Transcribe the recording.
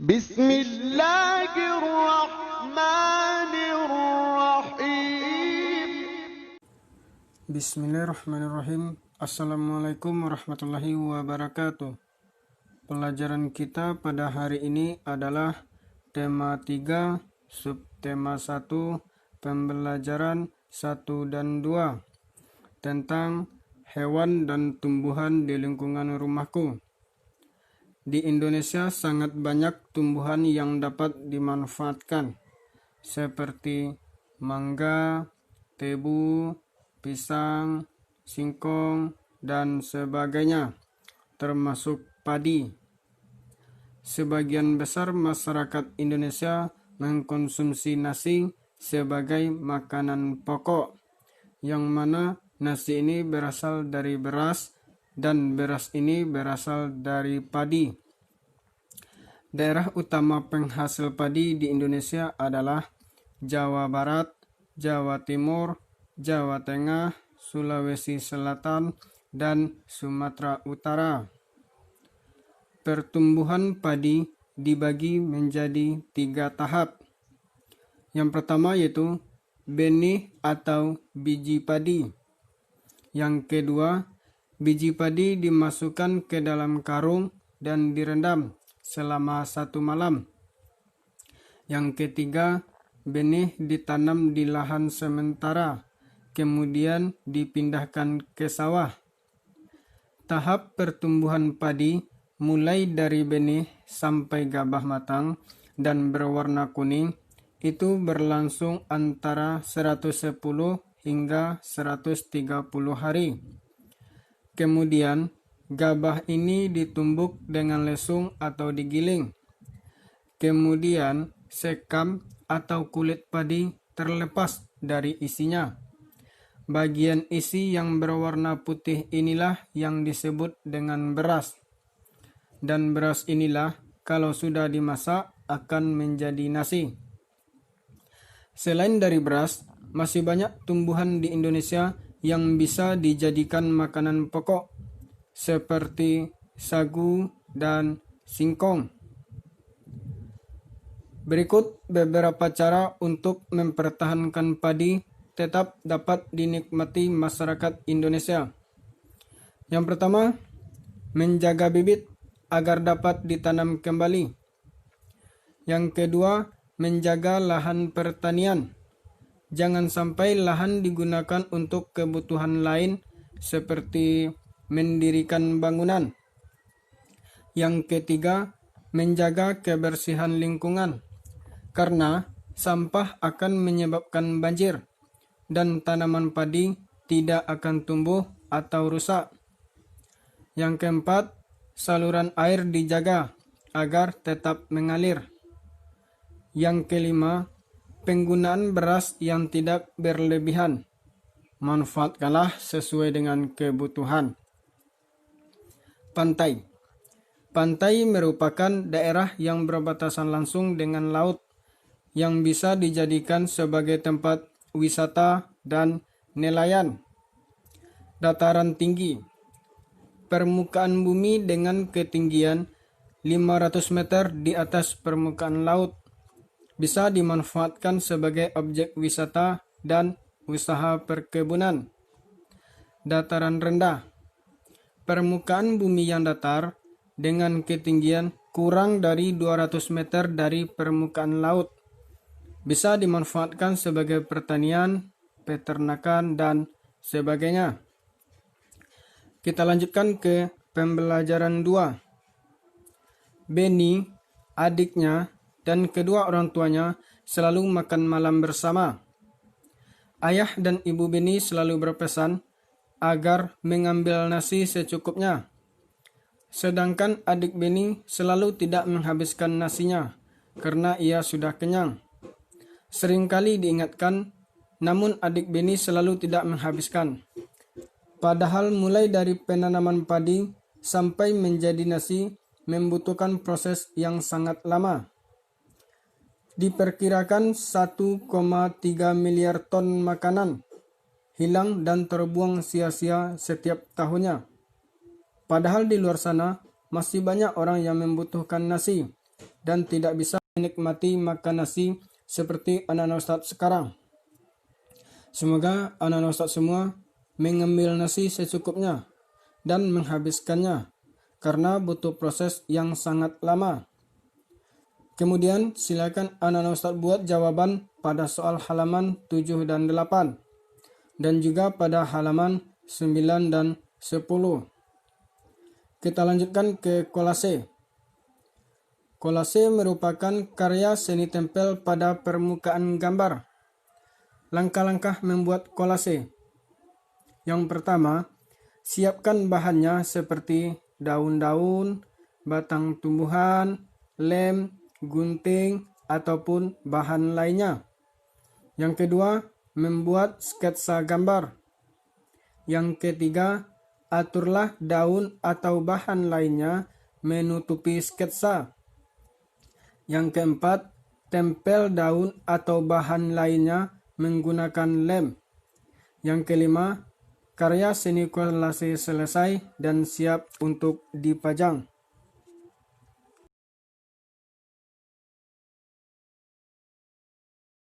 Bismillahirrahmanirrahim. Bismillahirrahmanirrahim. Assalamualaikum warahmatullahi wabarakatuh. Pelajaran kita pada hari ini adalah tema 3, subtema 1, pembelajaran 1 dan 2 tentang hewan dan tumbuhan di lingkungan rumahku. Di Indonesia sangat banyak tumbuhan yang dapat dimanfaatkan, seperti mangga, tebu, pisang, singkong, dan sebagainya, termasuk padi. Sebagian besar masyarakat Indonesia mengkonsumsi nasi sebagai makanan pokok, yang mana nasi ini berasal dari beras dan beras ini berasal dari padi. Daerah utama penghasil padi di Indonesia adalah Jawa Barat, Jawa Timur, Jawa Tengah, Sulawesi Selatan, dan Sumatera Utara. Pertumbuhan padi dibagi menjadi 3 tahap. Yang pertama yaitu benih atau biji padi. Yang kedua, biji padi dimasukkan ke dalam karung dan direndam selama 1 malam. Yang ketiga, benih ditanam di lahan sementara, kemudian dipindahkan ke sawah. Tahap pertumbuhan padi mulai dari benih sampai gabah matang dan berwarna kuning itu berlangsung antara 110 hingga 130 hari. Kemudian, gabah ini ditumbuk dengan lesung atau digiling. Kemudian, sekam atau kulit padi terlepas dari isinya. Bagian isi yang berwarna putih inilah yang disebut dengan beras. Dan beras inilah kalau sudah dimasak akan menjadi nasi. Selain dari beras, masih banyak tumbuhan di Indonesia yang bisa dijadikan makanan pokok, seperti sagu dan singkong. Berikut beberapa cara untuk mempertahankan padi tetap dapat dinikmati masyarakat Indonesia. Yang pertama, menjaga bibit agar dapat ditanam kembali. Yang kedua, menjaga lahan pertanian. Jangan sampai lahan digunakan untuk kebutuhan lain seperti mendirikan bangunan. Yang ketiga, menjaga kebersihan lingkungan, karena sampah akan menyebabkan banjir dan tanaman padi tidak akan tumbuh atau rusak. Yang keempat, saluran air dijaga agar tetap mengalir. Yang kelima, penggunaan beras yang tidak berlebihan. Manfaatkanlah sesuai dengan kebutuhan. Pantai. Pantai merupakan daerah yang berbatasan langsung dengan laut yang bisa dijadikan sebagai tempat wisata dan nelayan. Dataran tinggi. Permukaan bumi dengan ketinggian 500 meter di atas permukaan laut bisa dimanfaatkan sebagai objek wisata dan usaha perkebunan. Dataran rendah. Permukaan bumi yang datar dengan ketinggian kurang dari 200 meter dari permukaan laut bisa dimanfaatkan sebagai pertanian, peternakan, dan sebagainya. Kita lanjutkan ke pembelajaran 2. Beni, adiknya, dan kedua orang tuanya selalu makan malam bersama. Ayah dan ibu Beni selalu berpesan agar mengambil nasi secukupnya. Sedangkan adik Beni selalu tidak menghabiskan nasinya karena ia sudah kenyang. Seringkali diingatkan, namun adik Beni selalu tidak menghabiskan. Padahal mulai dari penanaman padi sampai menjadi nasi membutuhkan proses yang sangat lama. Diperkirakan 1,3 miliar ton makanan hilang dan terbuang sia-sia setiap tahunnya. Padahal di luar sana masih banyak orang yang membutuhkan nasi, dan tidak bisa menikmati makan nasi seperti anak-anak Ustadz sekarang. Semoga anak-anak Ustadz semua mengambil nasi secukupnya dan menghabiskannya karena butuh proses yang sangat lama. Kemudian silakan anak-anak Ustadz buat jawaban pada soal halaman 7 dan 8 dan juga pada halaman 9 dan 10. Kita lanjutkan ke kolase. Kolase merupakan karya seni tempel pada permukaan gambar. Langkah-langkah membuat kolase. Yang pertama, siapkan bahannya seperti daun-daun, batang tumbuhan, lem, gunting, ataupun bahan lainnya. Yang kedua, membuat sketsa gambar. Yang ketiga, aturlah daun atau bahan lainnya menutupi sketsa. Yang keempat, tempel daun atau bahan lainnya menggunakan lem. Yang kelima, karya seni kolase selesai dan siap untuk dipajang.